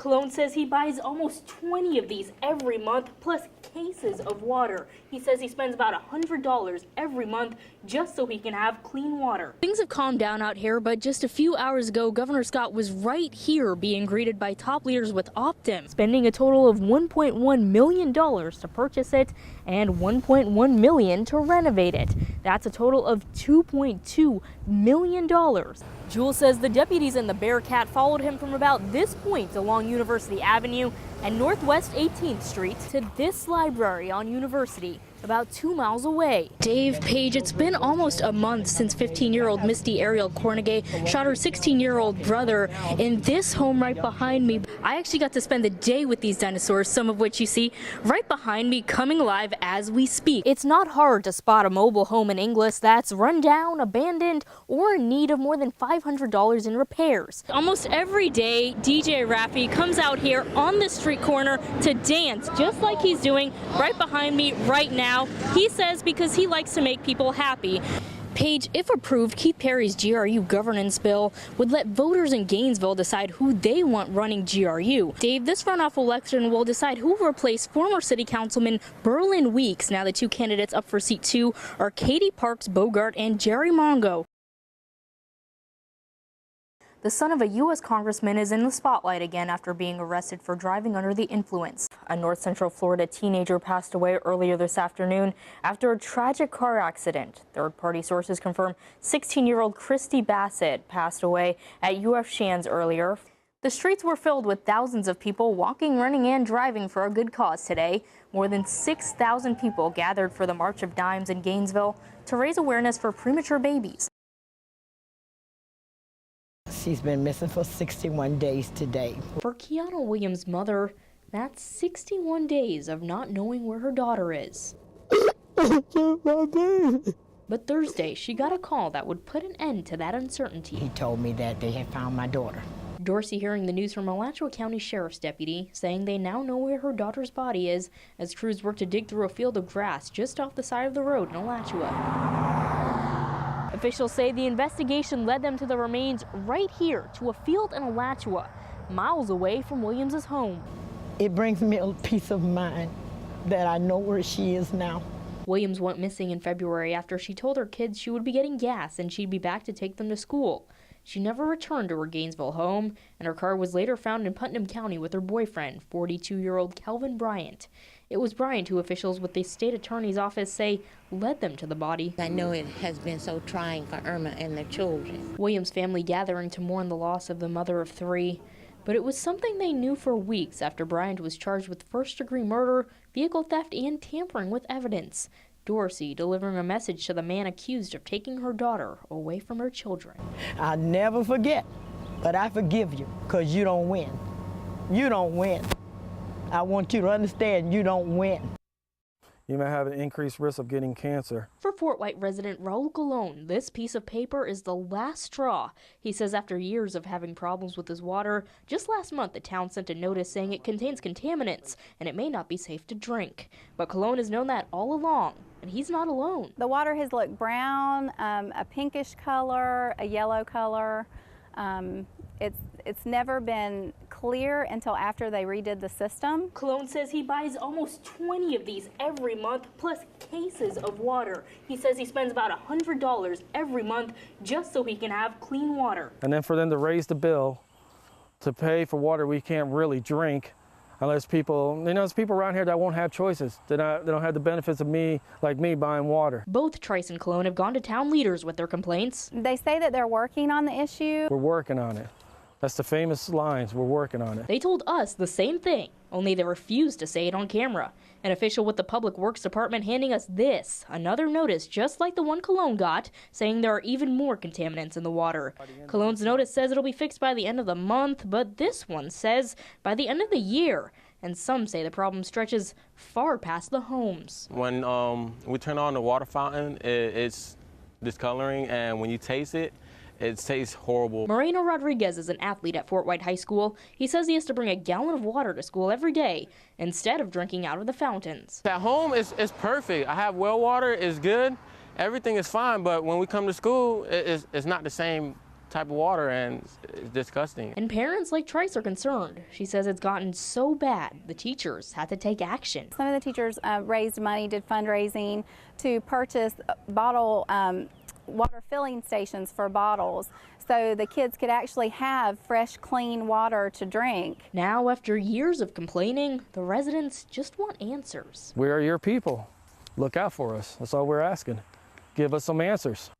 Cologne says he buys almost 20 of these every month, plus cases of water. He says he spends about $100 every month just so he can have clean water. Things have calmed down out here, but just a few hours ago, Governor Scott was right here being greeted by top leaders with Optum, spending a total of $1.1 million to purchase it and $1.1 million to renovate it. That's a total of $2.2 million. Jewel says the deputies in the Bearcat followed him from about this point along University Avenue and Northwest 18th Street to this library on University, about 2 miles away. Dave, Paige, it's been almost a month since 15-year-old Misty Ariel Cornegay shot her 16-year-old brother in this home right behind me. I actually got to spend the day with these dinosaurs, some of which you see right behind me coming alive as we speak. It's not hard to spot a mobile home in Inglis that's run down, abandoned, or in need of more than $500 in repairs. Almost every day, DJ Raffi comes out here on the street corner to dance, just like he's doing right behind me right now. He says because he likes to make people happy. Paige, if approved, Keith Perry's GRU governance bill would let voters in Gainesville decide who they want running GRU. Dave, this runoff election will decide who will replace former city councilman Berlin Weeks. Now the two candidates up for seat 2 are Katie Parks Bogart and Jerry Mongo. The son of a U.S. congressman is in the spotlight again after being arrested for driving under the influence. A North Central Florida teenager passed away earlier this afternoon after a tragic car accident. Third-party sources confirm 16-year-old Christy Bassett passed away at UF Shands earlier. The streets were filled with thousands of people walking, running, and driving for a good cause today. More than 6,000 people gathered for the March of Dimes in Gainesville to raise awareness for premature babies. She's been missing for 61 days today. For Kiana Williams' mother, that's 61 days of not knowing where her daughter is. But Thursday, she got a call that would put an end to that uncertainty. He told me that they had found my daughter. Dorsey hearing the news from Alachua County Sheriff's deputy, saying they now know where her daughter's body is as crews work to dig through a field of grass just off the side of the road in Alachua. Officials say the investigation led them to the remains right here to a field in Alachua, miles away from Williams' home. It brings me a peace of mind that I know where she is now. Williams went missing in February after she told her kids she would be getting gas and she'd be back to take them to school. She never returned to her Gainesville home, and her car was later found in Putnam County with her boyfriend, 42-year-old Kelvin Bryant. It was Bryant who officials with the state attorney's office say led them to the body. I know it has been so trying for Irma and their children. Williams' family gathering to mourn the loss of the mother of 3. But it was something they knew for weeks after Bryant was charged with first-degree murder, vehicle theft, and tampering with evidence. Dorsey delivering a message to the man accused of taking her daughter away from her children. I'll never forget, but I forgive you because you don't win. You don't win. I want you to understand you don't win. You may have an increased risk of getting cancer. For Fort White resident Raul Colon, this piece of paper is the last straw. He says after years of having problems with his water, just last month the town sent a notice saying it contains contaminants and it may not be safe to drink. But Colon has known that all along, and he's not alone. The water has looked brown, a pinkish color, a yellow color. It's never been clear until after they redid the system. Colon says he buys almost 20 of these every month, plus cases of water. He says he spends about $100 every month just so he can have clean water. And then for them to raise the bill to pay for water we can't really drink, unless people, there's people around here that won't have choices. They don't have the benefits of me buying water. Both Trice and Colon have gone to town leaders with their complaints. They say that they're working on the issue. We're working on it. That's the famous lines, we're working on it. They told us the same thing, only they refused to say it on camera. An official with the Public Works Department handing us this, another notice just like the one Colon got, saying there are even more contaminants in the water. Colon's notice says it'll be fixed by the end of the month, but this one says by the end of the year. And some say the problem stretches far past the homes. When we turn on the water fountain, it's discoloring, and when you taste it, it tastes horrible. Moreno Rodriguez is an athlete at Fort White High School. He says he has to bring a gallon of water to school every day instead of drinking out of the fountains. At home, it's perfect. I have well water, it's good. Everything is fine, but when we come to school, it's not the same type of water, and it's disgusting. And parents like Trice are concerned. She says it's gotten so bad, the teachers had to take action. Some of the teachers raised money, did fundraising to purchase bottle water filling stations for bottles so the kids could actually have fresh, clean water to drink. Now, after years of complaining, the residents just want answers. We are your people. Look out for us. That's all we're asking. Give us some answers.